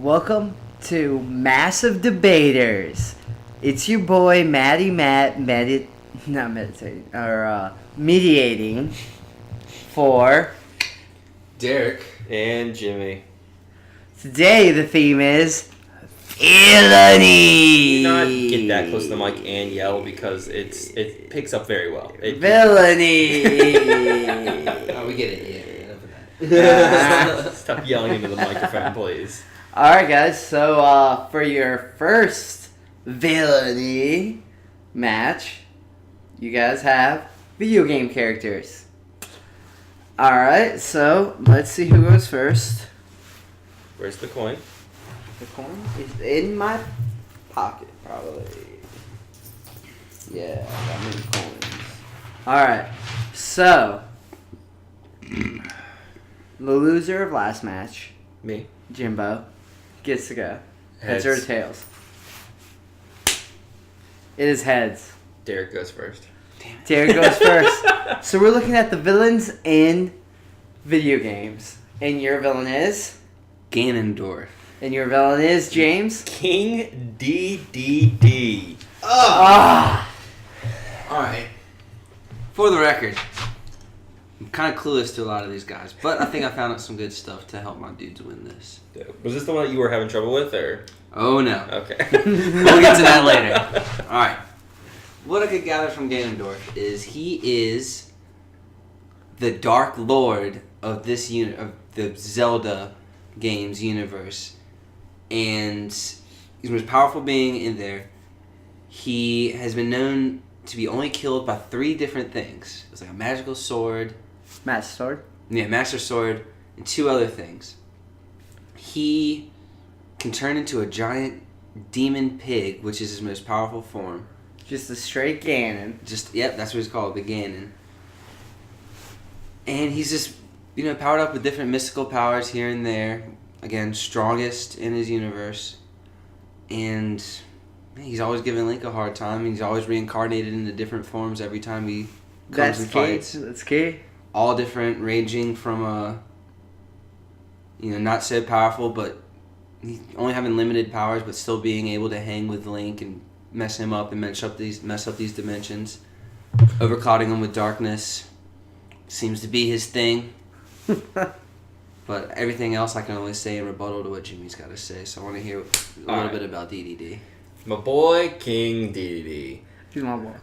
Welcome to Massive Debaters. It's your boy Matty Matt mediating for Derek and Jimmy. Today the theme is villainy. Do not get that close to the mic and yell because it picks up very well. Villainy. Oh, we get it. Yeah. Stop yelling into the microphone, please. Alright guys, so for your first villainy match, you guys have video game characters. Alright, so let's see who goes first. Where's the coin? The coin is in my pocket, probably. Yeah, I got many coins. Alright, so the loser of last match, Me. Jimbo, gets to go. Heads. Heads or tails? It is heads. Derek goes first. Derek goes first. So we're looking at the villains in video games. And your villain is? Ganondorf. And your villain is James? King DDD. Alright. For the record, I'm kind of clueless to a lot of these guys, but I think I found out some good stuff to help my dudes win this. Was this the one that you were having trouble with, or? Oh no. Okay. We'll get to that later. Alright. What I could gather from Ganondorf is he is the Dark Lord of this of the Zelda games universe. And he's the most powerful being in there. He has been known to be only killed by 3 different things. It's like a magical sword. Master Sword. Yeah, Master Sword, and 2 other things. He can turn into a giant demon pig, which is his most powerful form. Just a straight Ganon. Yep, that's what he's called, the Ganon. And he's just, powered up with different mystical powers here and there. Again, strongest in his universe. And he's always giving Link a hard time. He's always reincarnated into different forms every time he comes and fights. That's key. All different, ranging from not so powerful, but only having limited powers, but still being able to hang with Link and mess him up and mess up these dimensions. Overclouding him with darkness seems to be his thing. But everything else I can only say in rebuttal to what Jimmy's got to say. So I want to hear a little bit about DDD. My boy, King DDD. He's my boy.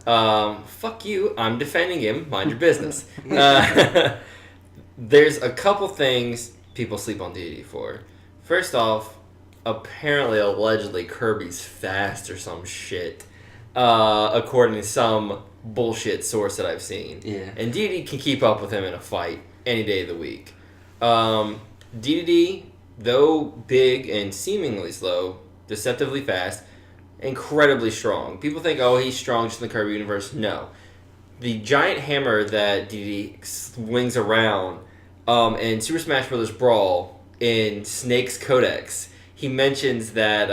Fuck you. I'm defending him. Mind your business. There's a couple things people sleep on DDD for. First off, apparently, allegedly, Kirby's fast or some shit. According to some bullshit source that I've seen. Yeah. And DDD can keep up with him in a fight any day of the week. DDD, though big and seemingly slow, deceptively fast, incredibly strong. People think, oh, he's strong just in the Kirby universe. No. The giant hammer that DDD swings around in Super Smash Bros. Brawl in Snake's Codex, he mentions that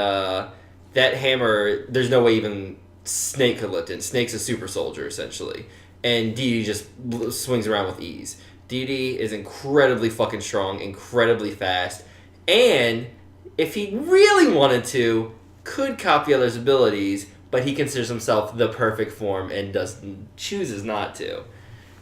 that hammer, there's no way even Snake could lift it. Snake's a super soldier, essentially. And DDD just swings around with ease. DDD is incredibly fucking strong, incredibly fast, and if he really wanted to, could copy others' abilities, but he considers himself the perfect form and chooses not to.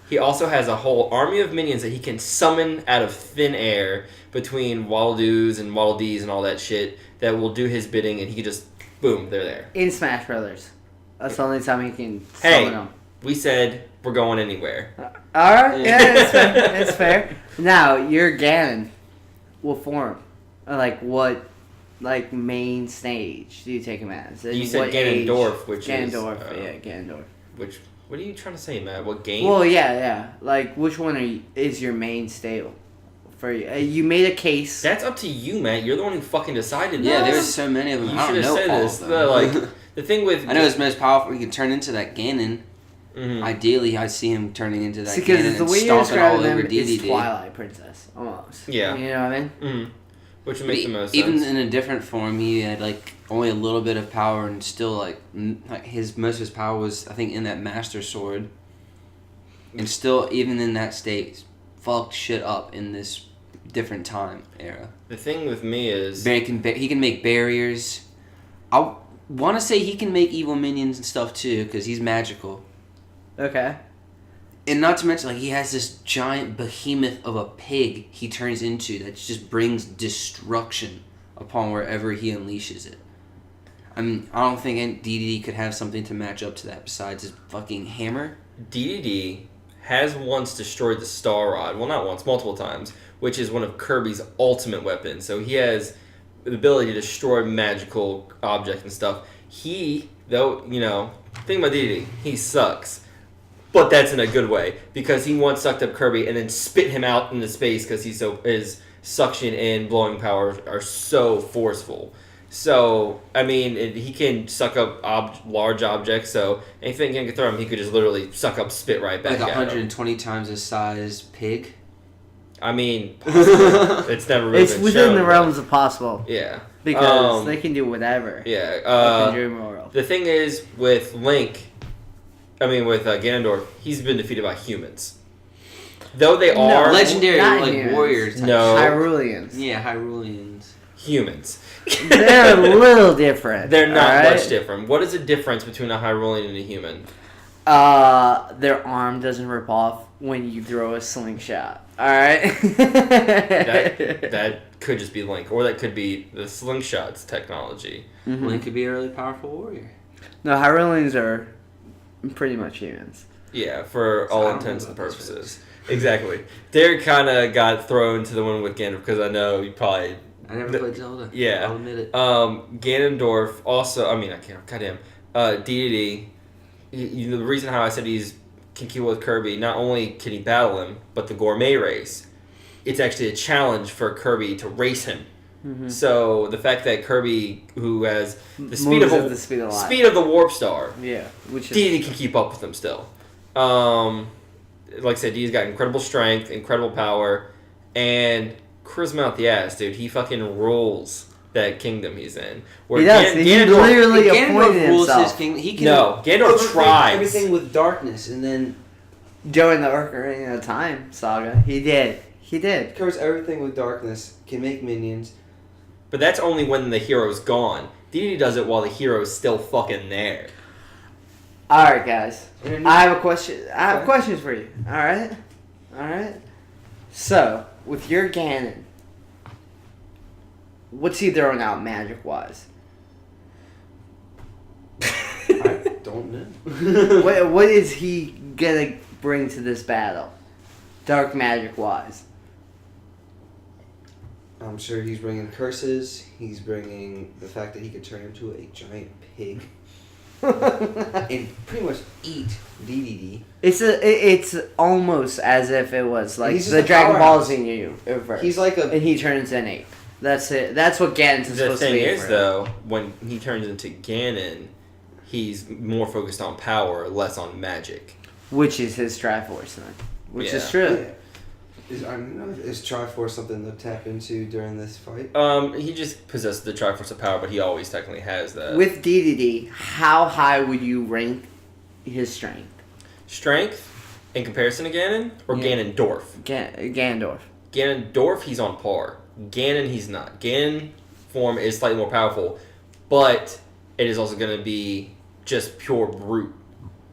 He also has a whole army of minions that he can summon out of thin air between Waddle-Doos and Waddle-Dees and all that shit that will do his bidding, and he can just, boom, they're there. In Smash Brothers. That's the only time he can summon them. We said we're going anywhere. Alright, yeah, that's fair. That's fair. Now, your Ganon will form. What main stage do you take him as? You said Ganondorf, which is... Ganondorf. What are you trying to say, Matt? What game? Well, yeah. Which one is your main stable? For you? You made a case. That's up to you, Matt. You're the one who fucking decided Yeah, this. there's so many of them. You I should don't have know said all this. of them. The thing with... I know his most powerful. He can turn into that Ganon. Mm-hmm. Ideally, I see him turning into that because Ganon the and way you're stomping all describing over them is DDD. Twilight Princess, almost. Yeah. You know what I mean? Mm-hmm. Which would make the most even sense. in a different form, he had only a little bit of power, and still most of his power was, I think, in that Master Sword. And still, even in that state, fucked shit up in this different time era. The thing with me is He can make barriers. I want to say he can make evil minions and stuff too, because he's magical. Okay. And not to mention, like, he has this giant behemoth of a pig he turns into that just brings destruction upon wherever he unleashes it. I mean, I don't think DDD could have something to match up to that besides his fucking hammer. DDD has once destroyed the Star Rod. Well, not once, multiple times, which is one of Kirby's ultimate weapons. So he has the ability to destroy magical objects and stuff. He, though, think about DDD, he sucks. But that's in a good way, because he once sucked up Kirby and then spit him out into space because his suction and blowing power are so forceful. So, I mean, he can suck up large objects, so anything he can throw him, he could just literally suck up spit right back like at 120 times his size pig. I mean, possibly. It's never really It's been within shown, the but- realms of possible. Yeah. Because they can do whatever. Yeah. They can dream world. The thing is, with Ganondorf, he's been defeated by humans. Though they are legendary, not like humans. warriors. Type No. shit. Hyruleans. Yeah, Hyruleans. humans. They're a little different. They're not alright? much different. What is the difference between a Hyrulean and a human? Their arm doesn't rip off when you throw a slingshot. Alright? That could just be Link, or that could be the slingshot's technology. Mhm. Link could be a really powerful warrior. No, Hyruleans are pretty much humans. Yeah, for So all I don't intents know and about this purposes. Exactly. Derek kind of got thrown to the one with Ganondorf because I know you probably. I never played Zelda. Yeah. I'll admit it. Ganondorf also. I can't. Goddamn. DDD. The reason how I said can keep with Kirby, not only can he battle him, but the gourmet race. It's actually a challenge for Kirby to race him. Mm-hmm. So the fact that Kirby, who has the speed Moves of at the speed of light. speed of the warp star, Yeah, which is DD can keep up with him still. Like I said, DD's got incredible strength, incredible power, and charisma out the ass, dude. He fucking rules that kingdom he's in. Where he does. He Ganondorf- literally Ganondorf appointed rules his himself kingdom. He can No, Ganondorf overtake tries. everything with darkness, and then during the Ocarina of Time saga. He did. covers everything with darkness. Can make minions. But that's only when the hero's gone. DD does it while the hero's still fucking there. All right, guys. And I have a question. I have Okay. questions for you. All right. So, with your Ganon, what's he throwing out magic wise? I don't know. What is he gonna bring to this battle, dark magic wise? I'm sure he's bringing curses. He's bringing the fact that he could turn into a giant pig and pretty much eat DDD. It's almost as if it was like He's just the a Dragon Ball powerhouse. Z universe. He's like a and he turns into an ape. That's it. That's what Ganon's The supposed to thing be. is, for him. though, when he turns into Ganon, he's more focused on power, less on magic. Which is his Triforce then. Which is Yeah. true. Is Triforce something to tap into during this fight? He just possesses the Triforce of Power, but he always technically has that. With DDD, how high would you rank his strength? Strength, in comparison to Ganon, or Yeah. Ganondorf? Ganondorf. Ganondorf, he's on par. Ganon, he's not. Ganon form is slightly more powerful, but it is also going to be just pure brute.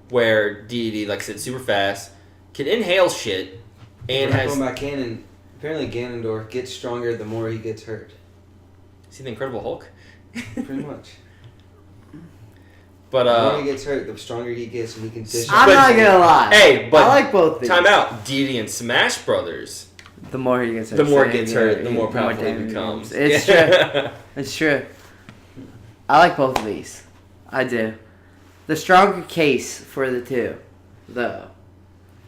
Where DDD, like I said, super fast, can inhale shit, and We're has... going back Ganon. Apparently Ganondorf gets stronger the more he gets hurt. Is he the Incredible Hulk? Pretty much. But, The more he gets hurt, the stronger he gets, and he can dish. I'm But- not gonna lie. Hey, but... I like both these. Time out. DDD and Smash Brothers, The more he gets hurt, the more it gets hurt, the more powerful he damage becomes. It's true. It's true. I like both of these. I do. The stronger case for the two, though,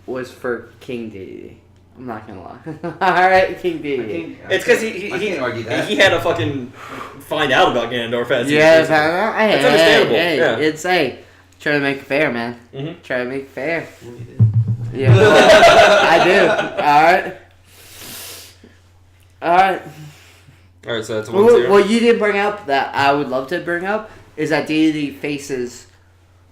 was for King DDD. I'm not gonna lie. Alright, King DDD. It's because I can't argue that. he had to fucking find out about Ganondorf as he Yeah, was using it. hey, That's understandable, Hey, yeah. It's try to make it fair, man. Mhm. Try to make it fair. Yeah, I do. Alright. Alright, so that's 1-0. What you didn't bring up that I would love to bring up is that DDD faces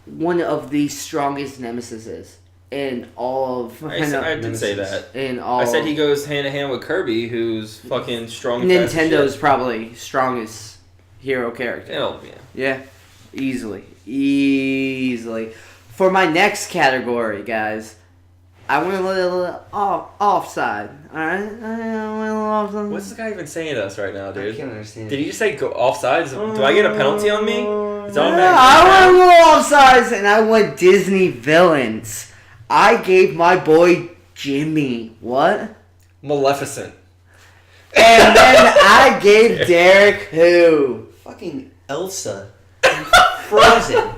one of the strongest nemesises in all of. I did say that. In all. I said he goes hand in hand with Kirby, who's fucking strong. And fast as Nintendo's shit. probably strongest hero character. Hell yeah. Yeah, easily. For my next category, guys, I went a little offside. All right, I went a little offside. What's this guy even saying to us right now, I dude? can't understand. Did you just say go offsides? Do I get a penalty on me? Is that what Yeah, I went a little offsides, and I went Disney villains. I gave my boy Jimmy what? Maleficent. And then I gave Derek who? Fucking Elsa. Frozen.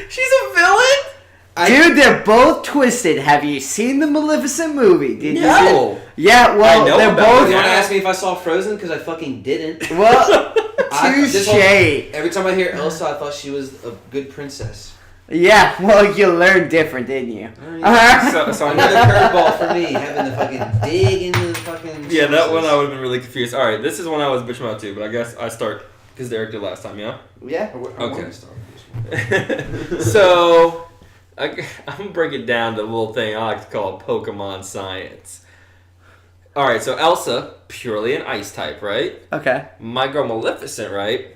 She's a villain? Dude, they're both twisted. Have you seen the Maleficent movie? Did you? No. Yeah, well, I know they're about both. You it. want to ask me if I saw Frozen? Because I fucking didn't. Well, This whole- touche. Every time I hear Elsa, I thought she was a good princess. Yeah, well, you learned different, didn't you? So Another curveball for me, having to fucking dig into the fucking. Yeah, that one I sources. would have been really confused. All right, this is one I was bitching about too, but I guess I start because Derek did last time, yeah? Yeah. I Okay. want to start with this one. So, I'm going to break it down to a little thing I like to call Pokemon science. All right, so Elsa, purely an ice type, right? Okay. My girl Maleficent, right?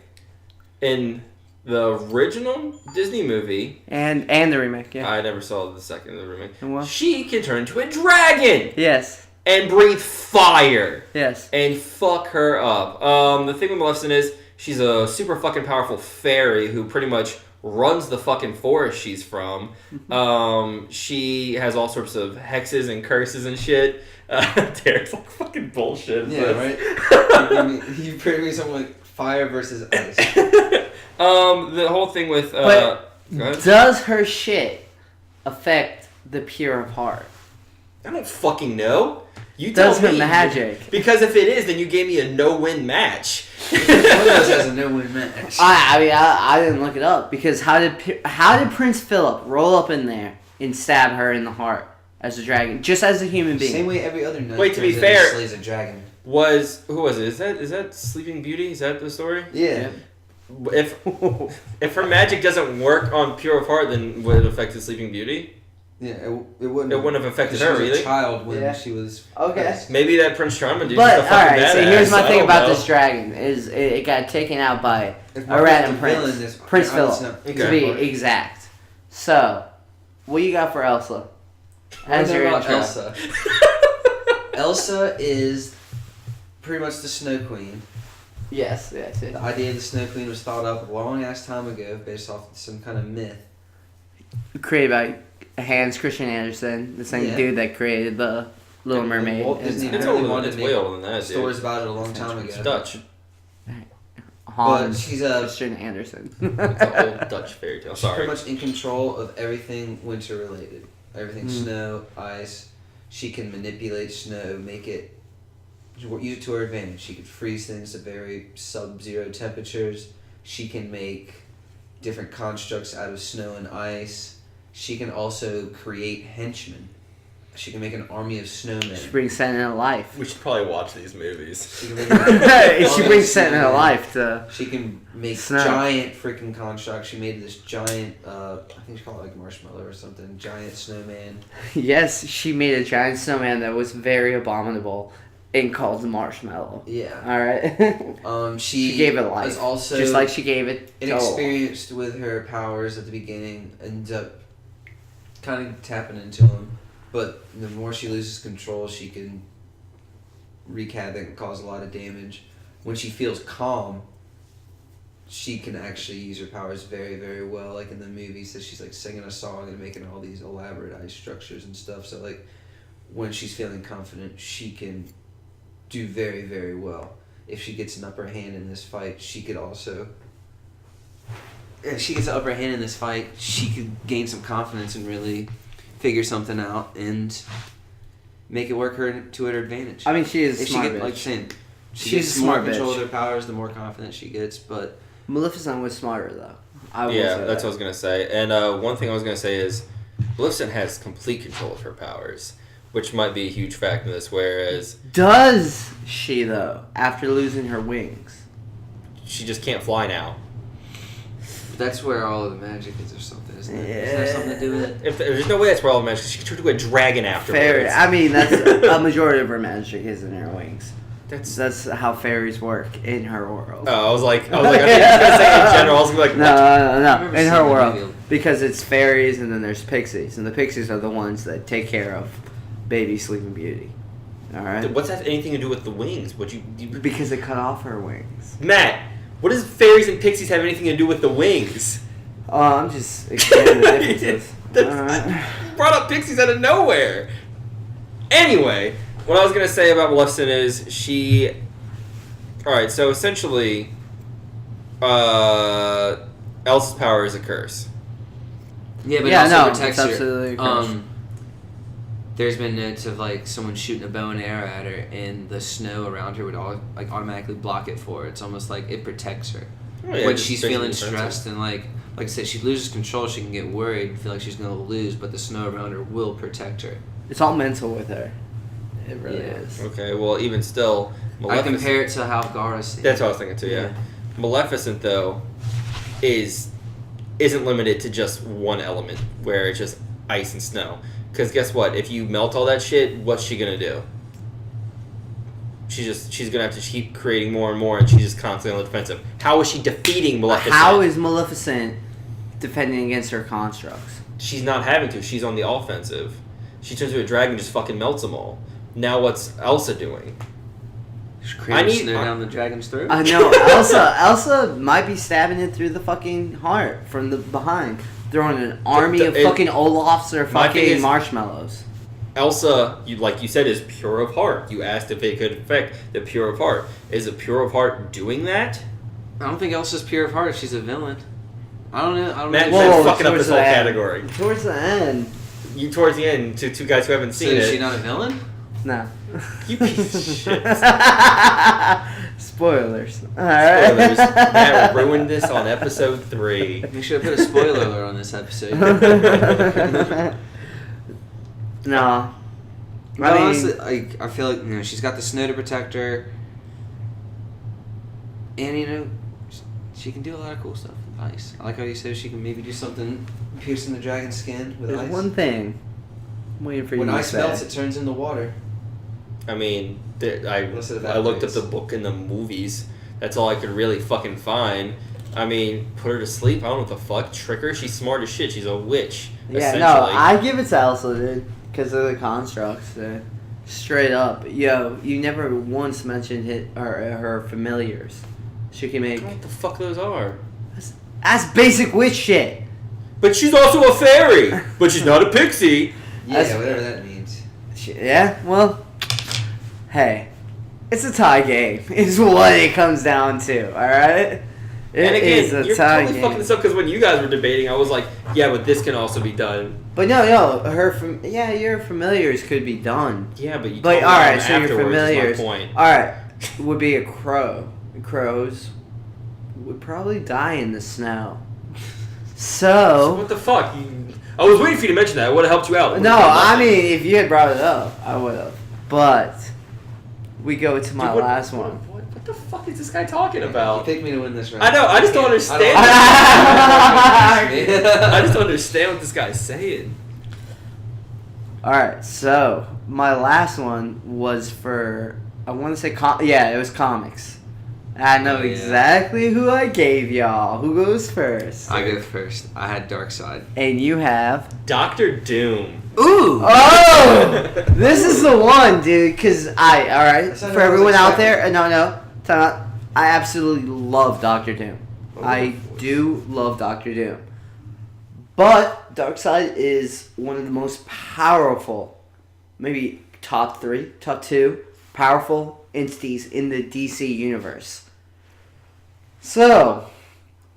In the original Disney movie, And the remake, yeah. I never saw the second of the remake. Well. She can turn into a dragon Yes. and breathe fire Yes. and fuck her up. The thing with Maleficent is she's a super fucking powerful fairy who pretty much runs the fucking forest she's from. She has all sorts of hexes and curses and shit. Derek's like fucking bullshit. Yeah, right? You paired me something like fire versus ice. The whole thing with But go ahead. does her shit affect the pure of heart? I don't fucking know. You tell Does her me. magic? Because if it is, then you gave me a no-win match. One of us has a no-win match. I didn't look it up because how did Prince Philip roll up in there and stab her in the heart as a dragon, just as a human being? Same way every other knight. Wait, to be turns in and fair- slays a dragon. Who was it? Is that Sleeping Beauty? Is that the story? Yeah. If her magic doesn't work on Pure of Heart, then would it affect the Sleeping Beauty? Yeah, it wouldn't. It wouldn't have affected She her, was really. a child when Yeah. she was. Okay. Maybe that Prince Charming dude's But just a fucking alright, so badass. here's my I thing don't about know. this dragon is it got taken out by If a random the prince, villain is- Prince I don't Philip, know. to be exact. So, what you got for Elsa? As What your about intro. Elsa? Elsa is pretty much the Snow Queen. Yes. The idea of the Snow Queen was thought up a long ass time ago, based off some kind of myth. Created by Hans Christian Andersen, the same Yeah. dude that created the Little And Mermaid. Walt and Disney It's really older wanted than to it's way make older than that, dude. stories about it a long time It's ago. Dutch. But Hans she's a Christian Andersen. It's an old Dutch fairy tale. She's Sorry. pretty much in control of everything winter related. Everything snow, ice. She can manipulate snow, make it use it to her advantage. She could freeze things to very sub-zero temperatures. She can make different constructs out of snow and ice. She can also create henchmen. She can make an army of snowmen. She brings Santa to life. We should probably watch these movies. She can make an She army brings of Santa to snowmen. life to. She can make Snow. giant freaking constructs. She made this giant, I think she called it like marshmallow or something. Giant snowman. Yes, she made a giant snowman that was very abominable and called the marshmallow. Yeah. Alright? She gave it life. was also Just like she gave it to inexperienced with her powers at the beginning, ends up kind of tapping into them. But the more she loses control, she can wreak havoc and cause a lot of damage. When she feels calm, she can actually use her powers very, very well. Like in the movies, that she's like singing a song and making all these elaborate ice structures and stuff. So like when she's feeling confident, she can do very, very well. If she gets an upper hand in this fight, she could also. If she gets an upper hand in this fight, she could gain some confidence and really figure something out and make it work to her advantage. I mean, she is if smart. she get, Bitch. like saying, she She's gets a smart more control bitch. of her powers, the more confident she gets. But Maleficent was smarter though. I will Yeah, say that's that. what I was gonna say. And one thing I was gonna say is, Maleficent has complete control of her powers, which might be a huge factor in this. Whereas Does she though? After losing her wings. she just can't fly now. That's where all of the magic is or something, isn't it? Is there something to do with it? If there's no way that's where all the magic is. She can turn into a dragon afterwards. Fairy. I mean, that's a majority of her magic is in her wings. That's how fairies work in her world. Oh, I was like, I think you were gonna say in general. I was gonna be like, No. remember In her seeing world, that movie. because it's fairies and then there's pixies, and the pixies are the ones that take care of baby Sleeping Beauty. All right. what's that anything to do with the wings? Would you Because it cut off her wings. Matt? What does fairies and pixies have anything to do with the wings? Oh, I'm just explaining the differences. You brought up pixies out of nowhere. Anyway, what I was gonna say about Maleficent is she. All right, so essentially, Elsa's power is a curse. Yeah, but Yeah, it also no, protects it's her. absolutely a curse. There's been notes of like someone shooting a bow and arrow at her, and the snow around her would automatically block it for her. It's almost like it protects her. Oh, yeah, When just she's makes it feeling defensive. stressed and like I said, she loses control, she can get worried and feel like she's gonna lose, but the snow around her will protect her. It's all mental with her. It really Yeah. is. Okay, well, even still, I Maleficent. compare it to how Garrus. That's what I was thinking too. Yeah, Maleficent though isn't limited to just one element where it's just ice and snow. Because guess what? If you melt all that shit, what's she gonna do? She's gonna have to keep creating more and more, and she's just constantly on the defensive. How is she defeating Maleficent? How is Maleficent defending against her constructs? She's not having to. She's on the offensive. She turns into a dragon and just fucking melts them all. Now what's Elsa doing? Just creating I need- snow down the dragon's throat. I know Elsa might be stabbing it through the fucking heart from the behind, throwing an army of fucking Olafs or My thing fucking is- marshmallows. Elsa, like you said, is pure of heart. You asked if it could affect the pure of heart. Is the pure of heart doing that? I don't think Elsa's pure of heart if she's a villain. I don't know. Matt, know. Matt's fucking up towards this whole the end. category. Towards the end. You towards the end to two guys who haven't So seen is it. she not a villain? No. You piece of shit. Spoilers. Alright. Spoilers. Matt ruined this on episode 3. Make sure I put a spoiler alert on this episode. No. But I mean, honestly, I feel like she's got the snow to protect her, and she can do a lot of cool stuff with ice. I like how you said she can maybe do something piercing the dragon's skin with there's ice. one thing I'm waiting for When you to ice say. melts, it turns into water. I mean, Unless it I looked up evaporates. the book in the movies. That's all I could really fucking find. I mean, put her to sleep. I don't know what the fuck. Trick her. She's smart as shit. She's a witch. Yeah, essentially. no, I give it to Elsa, dude, because of the constructs, dude. Straight up. Yo, you never once mentioned her familiars. She can I make... don't know what the fuck those are. That's basic witch shit. But she's also a fairy. But she's not a pixie. Yeah, That's- whatever that means. Yeah, well, hey, it's a tie game, is what it comes down to, alright? And It again, is a you're tie totally game. fucking this up because when you guys were debating, I was like, yeah, but this can also be done. But no, your familiars could be done. Yeah, but you But told me alright, them so your afterwards is familiars, my point. alright, would be a crow. Crows would probably die in the snow. So So, what the fuck? I was waiting for you to mention that. It would have helped you out. no, I mean, if you had brought it up, I would have. But, we go to my last one. What the fuck is this guy talking You about? picked me to win this round. I know, I just don't understand. I I just don't understand what this guy's saying. Alright, so my last one was for, I want to say, it was comics. I know Oh, yeah. exactly who I gave y'all. Who goes first? I go first. I had Darkseid. And you have... Dr. Doom. Ooh! Oh! This is the one, dude, because alright, That's not for what I was everyone out expecting. there, no, time out. I absolutely love Doctor Doom. Oh, I do love Doctor Doom. But Darkseid is one of the most powerful, maybe top 3, top 2 powerful entities in the DC universe. So,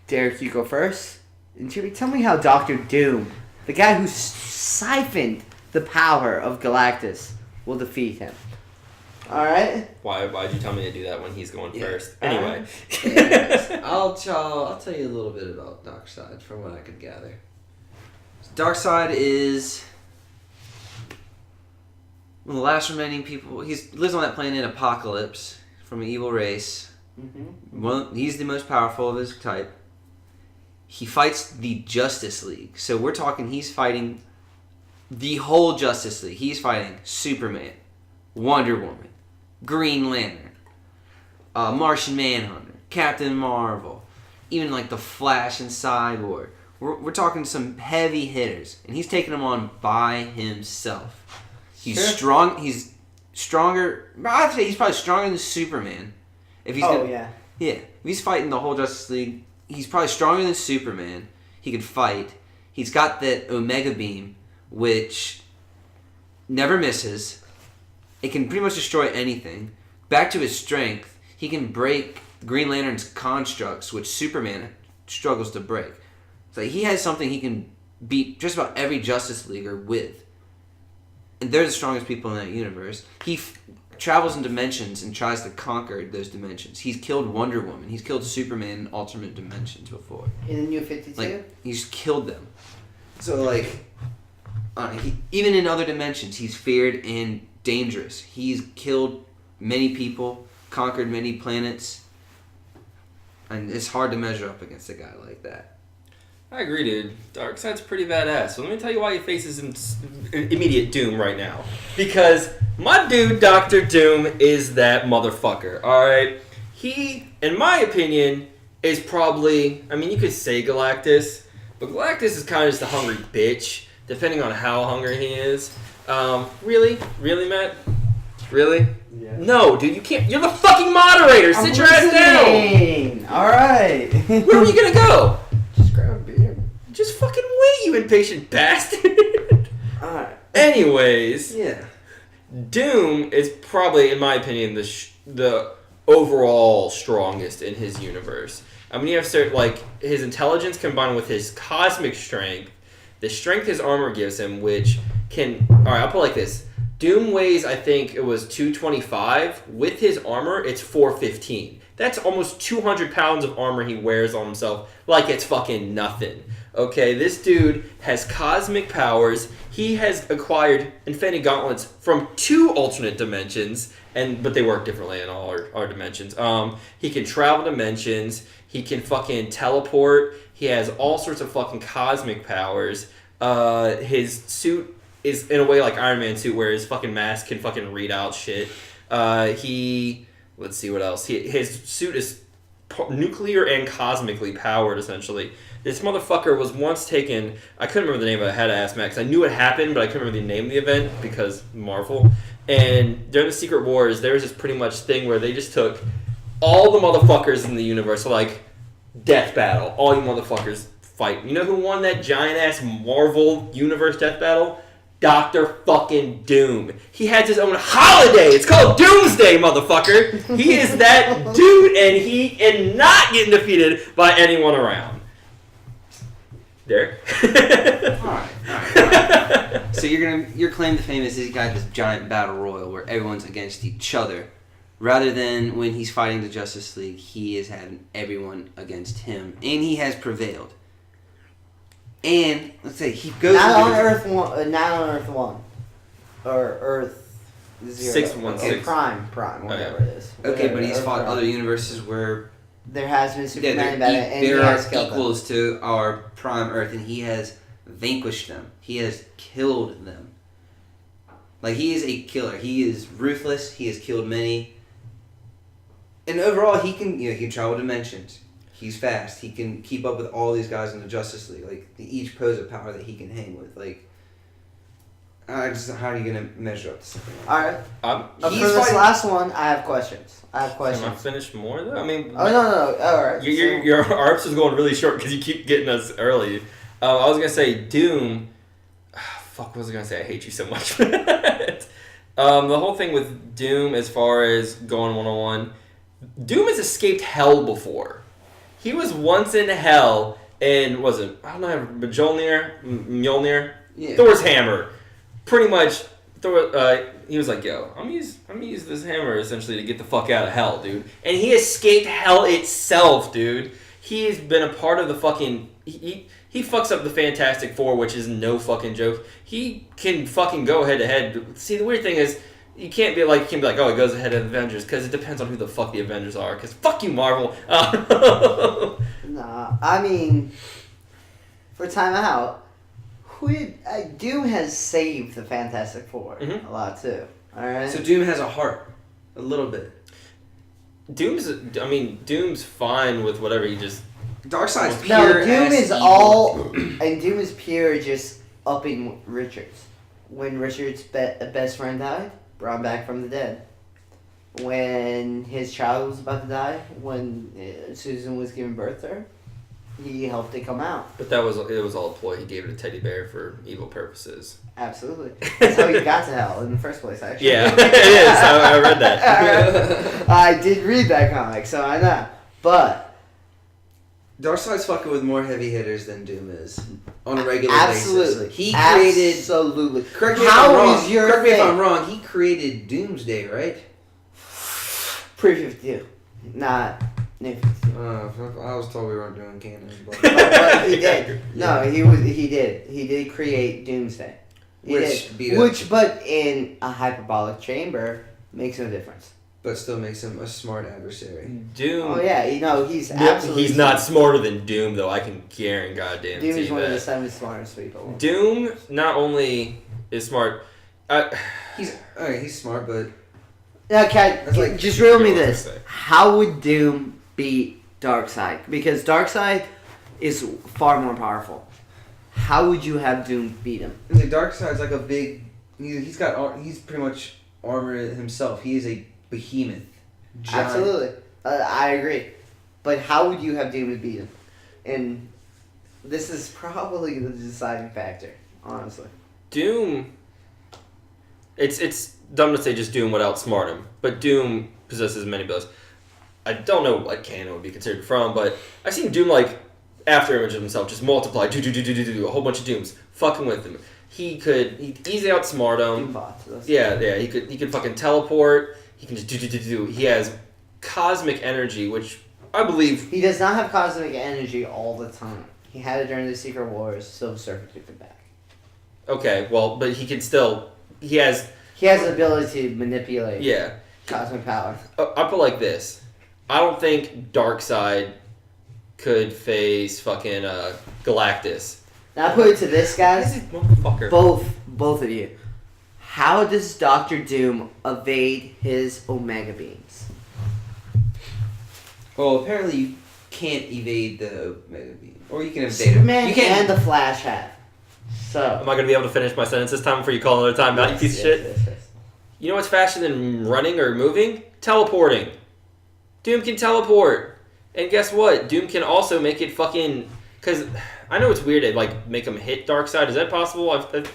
Derek, you go first. And Jimmy, tell me how Doctor Doom, the guy who siphoned the power of Galactus, will defeat him. Alright? Why'd you tell me to do that when he's going Yeah. first? Anyway. I'll tell you a little bit about Darkseid from what I could gather. Darkseid is one of the last remaining people. He lives on that planet Apocalypse from an evil race. He's the most powerful of his type. he fights the Justice League. So we're talking he's fighting the whole Justice League. He's fighting Superman, Wonder Woman, Green Lantern, Martian Manhunter, Captain Marvel, even like the Flash and Cyborg. We're talking some heavy hitters, and he's taking them on by himself. He's strong. He's stronger. I'd say he's probably stronger than Superman. If he's yeah. If he's fighting the whole Justice League, he's probably stronger than Superman. He can fight. He's got that Omega Beam, which never misses. It can pretty much destroy anything. Back to his strength, he can break Green Lantern's constructs, which Superman struggles to break. So he has something he can beat just about every Justice Leaguer with. And they're the strongest people in that universe. He travels in dimensions and tries to conquer those dimensions. He's killed Wonder Woman. He's killed Superman in alternate dimensions before. In the New 52? Like, he's killed them. So, like, even in other dimensions, he's feared and dangerous. He's killed many people, conquered many planets, and it's hard to measure up against a guy like that. I agree, dude. Darkseid's pretty badass. So let me tell you why he faces immediate doom right now. Because my dude, Dr. Doom, is that motherfucker. Alright? He, in my opinion, is probably... I mean, you could say Galactus, but Galactus is kind of just a hungry bitch, depending on how hungry he is. Really? Really, Matt? Really? Yeah. No, dude, you can't... You're the fucking moderator! Sit your ass down! Alright. Where are you gonna go? Just grab a beer. Just fucking wait, you impatient bastard! Alright. Anyways, Yeah. Doom is probably, in my opinion, the overall strongest in his universe. I mean, you have certain, like, his intelligence combined with his cosmic strength, the strength his armor gives him, which can... Alright, I'll put it like this. Doom weighs, I think it was 225. With his armor, it's 415. That's almost 200 pounds of armor he wears on himself like it's fucking nothing. Okay, this dude has cosmic powers. He has acquired Infinity Gauntlets from 2 alternate dimensions, but they work differently in all our dimensions. He can travel dimensions. He can fucking teleport. He has all sorts of fucking cosmic powers. His suit is in a way like Iron Man's suit, where his fucking mask can fucking read out shit. Let's see what else. His suit is nuclear and cosmically powered, essentially. This motherfucker was once taken... I couldn't remember the name of it. I had to ask Max. I knew it happened, but I couldn't remember the name of the event because Marvel. And during the Secret Wars, there was this pretty much thing where they just took all the motherfuckers in the universe, so like death battle. All you motherfuckers fight. You know who won that giant-ass Marvel universe death battle? Dr. fucking Doom. He has his own holiday. It's called Doomsday, motherfucker. He is that dude, and he is not getting defeated by anyone around. Derek? Alright. So your claim to fame is he's got this giant battle royal where everyone's against each other. Rather than when he's fighting the Justice League, he is having everyone against him. And he has prevailed. And let's say he goes not on Earth 1 or Earth 0. 616. Okay, Prime, whatever it is. Okay, but he's Earth fought Prime. other universes where there has been Superman and there he are has killed equals to our Prime Earth, and he has vanquished them. He has killed them. Like, he is a killer. He is ruthless. He has killed many. And overall, he can travel dimensions. He's fast. He can keep up with all these guys in the Justice League. Like, they each pose a power that he can hang with. Like, how are you going to measure up to something like that? Alright. For this last one, I have questions. Can I finish more, though? I mean... Oh, no. Alright. Your ARPS is going really short because you keep getting us early. I was going to say, Doom... Fuck, what was I going to say? I hate you so much for that. The whole thing with Doom, as far as going one-on-one... Doom has escaped hell before. He was once in hell, and was it, I don't know, Mjolnir? Yeah. Thor's hammer. Pretty much, Thor, he was like, yo, I'm gonna use this hammer, essentially, to get the fuck out of hell, dude. And he escaped hell itself, dude. He's been a part of the fucking... He fucks up the Fantastic Four, which is no fucking joke. He can fucking go head-to-head. See, the weird thing is, you can't be like, oh, he goes ahead of Avengers, because it depends on who the fuck the Avengers are, because fuck you, Marvel. Nah. I mean, for time out, Doom has saved the Fantastic Four a lot too. All right. So Doom has a heart, a little bit. Doom's fine with whatever he just. Darkseid's pure. No, Doom is evil. all, and Doom is pure just upping Richards. When Richards' best friend died, brought him back from the dead. When his child was about to die, when Susan was giving birth to her, he helped it come out. But it was all a ploy. He gave it a teddy bear for evil purposes. Absolutely. That's how he got to hell in the first place, actually. Yeah, it is. I read that. I did read that comic, so I know. But Darkseid's fucking with more heavy hitters than Doom is on a regular absolutely. basis. He created. Absolutely. Correct me if I'm wrong. He created Doomsday, right? Pre-52, not New 52. I was told we weren't doing canon. But he did. No, he did. He did create Doomsday. Which, but in a hyperbolic chamber, makes no difference. But still makes him a smart adversary. Doom. Oh yeah, he's absolutely. He's not smarter than Doom, though. I can guarantee Doom is one that. of the 7 smartest people. Doom not only is smart. He's smart, but. Okay, just riddle me this. How would Doom beat Darkseid? Because Darkseid is far more powerful. How would you have Doom beat him? The Darkseid's like a big. He's pretty much armored himself. He is a behemoth. Giant. Absolutely, I agree. But how would you have Doom beat him? And this is probably the deciding factor, honestly. Doom. It's dumb to say just Doom would outsmart him, but Doom possesses many abilities. I don't know what canon would be considered from, but I've seen Doom after image of himself just multiply, do a whole bunch of Dooms, fucking with him. He'd easily outsmart him. Doombot. Yeah, he could fucking teleport. He can just do. He has cosmic energy, which I believe he does not have cosmic energy all the time. He had it during the Secret Wars. Silver Surfer took it back. Okay, well, but he can still. He has the ability to manipulate. Yeah. Cosmic power. I put it like this. I don't think Darkseid could face fucking Galactus. Now I put it to this, guys. Motherfucker. Both of you. How does Doctor Doom evade his Omega beams? Well, apparently you can't evade the Omega beam, or you can evade Superman him. and the Flash have. So. Am I gonna be able to finish my sentence this time before you call another time out, you piece of shit? Yes. You know what's faster than running or moving? Teleporting. Doom can teleport. And guess what? Doom can also make it fucking... Because I know it's weird to make him hit Darkseid. Is that possible?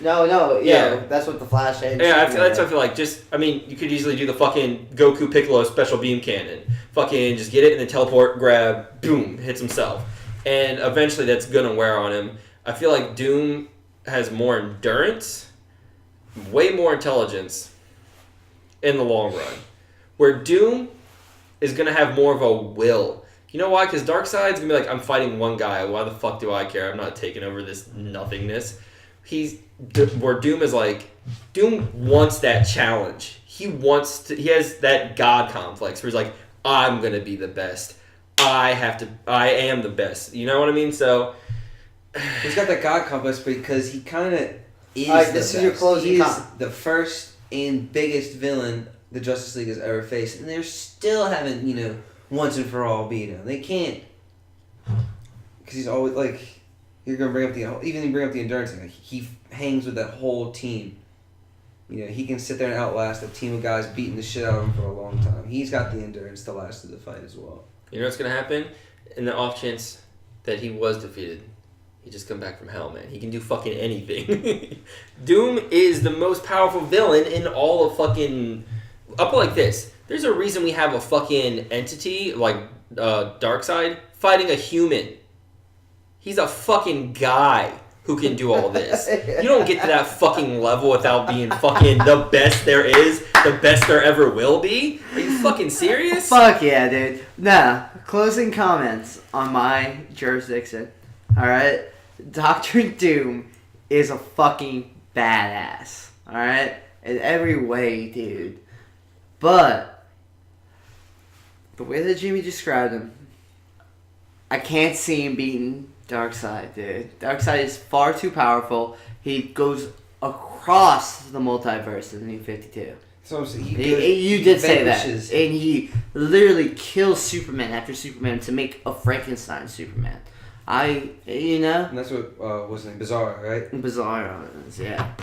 No. Yeah. That's what the Flash had. Yeah, that's what I feel like. You could easily do the fucking Goku Piccolo special beam cannon. Fucking just get it and then teleport, grab, boom, hits himself. And eventually that's gonna wear on him. I feel like Doom has more endurance, way more intelligence in the long run. Where Doom is going to have more of a will. You know why? Because Darkseid's going to be like, I'm fighting one guy. Why the fuck do I care? I'm not taking over this nothingness. Where Doom is like, Doom wants that challenge. He has that God complex where he's like, I'm going to be the best. I am the best. You know what I mean? So... He's got that God complex because he kind of is this is your closing comment. The first and biggest villain the Justice League has ever faced, and they're still haven't, once and for all beat him. They can't, because he's always you're gonna bring up the endurance thing. He hangs with that whole team. He can sit there and outlast a team of guys beating the shit out of him for a long time. He's got the endurance to last through the fight as well. You know what's gonna happen? In the off chance that he was defeated, he just come back from hell, man. He can do fucking anything. Doom is the most powerful villain in all of fucking... I'll put it like this. There's a reason we have a fucking entity like Darkseid fighting a human. He's a fucking guy who can do all this. You don't get to that fucking level without being fucking the best there is, the best there ever will be. Are you fucking serious? Fuck yeah, dude. Nah, closing comments on my jurisdiction. Alright? Doctor Doom is a fucking badass. Alright? In every way, dude. But the way that Jimmy described him, I can't see him beating Darkseid, dude. Darkseid is far too powerful. He goes across the multiverse in New 52. So You did say that. And he literally kills Superman after Superman to make a Frankenstein Superman. And that's what, what's his name? Bizarro, right? Bizarro is, yeah.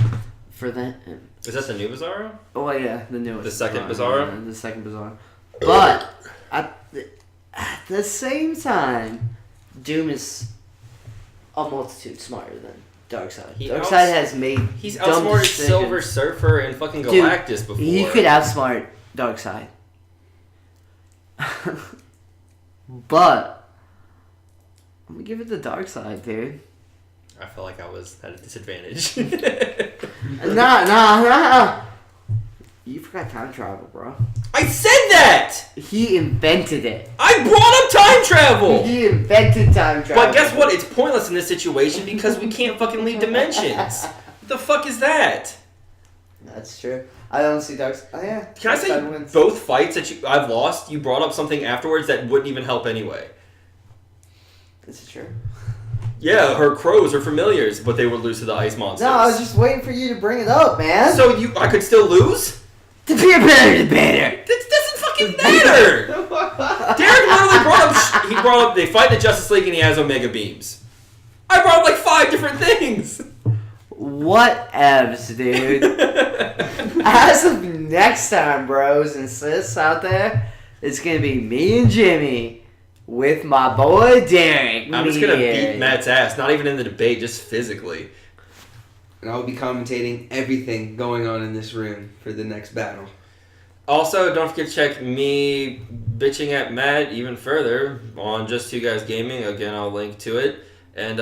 For that. Is that the new Bizarro? Oh, yeah, the newest. The second Bizarro? The second Bizarro. But, at the same time, Doom is a multitude smarter than Darkseid. Darkseid has made He's dumb outsmarted decisions. Silver Surfer and fucking Galactus before. He could outsmart Darkseid. But I'm gonna give it to Darkseid, dude. I felt like I was at a disadvantage. Nah. You forgot time travel, bro. I said that! He invented it. I brought up time travel! He invented time travel. But guess what? It's pointless in this situation because we can't fucking leave dimensions. What the fuck is that? That's true. I don't see Darkseid. Oh, yeah. Can I say wins. both fights that I've lost, you brought up something afterwards that wouldn't even help anyway? This is true. Yeah, her crows are familiars, but they would lose to the ice monsters. No, I was just waiting for you to bring it up, man. So I could still lose? To be a better debater. That doesn't fucking matter! Derek literally brought up, they fight the Justice League and he has Omega Beams. I brought up like 5 different things! Whatevs, dude. As of next time, bros and sis out there, it's gonna be me and Jimmy with my boy Derek. I'm just gonna beat Matt's ass, not even in the debate, just physically. And I'll be commentating everything going on in this room for the next battle. Also, don't forget to check me bitching at Matt even further on Just Two Guys Gaming. Again, I'll link to it. And,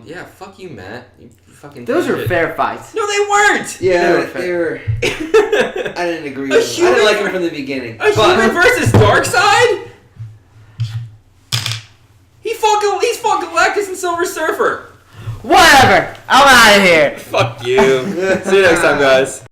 yeah, fuck you, Matt. You fucking Those were fair fights. No, they weren't! Yeah, they were. I didn't agree with them. I didn't like them from the beginning. Human versus Darkseid? He's fought Galactus and Silver Surfer. Whatever. I'm out of here. Fuck you. See you next time, guys.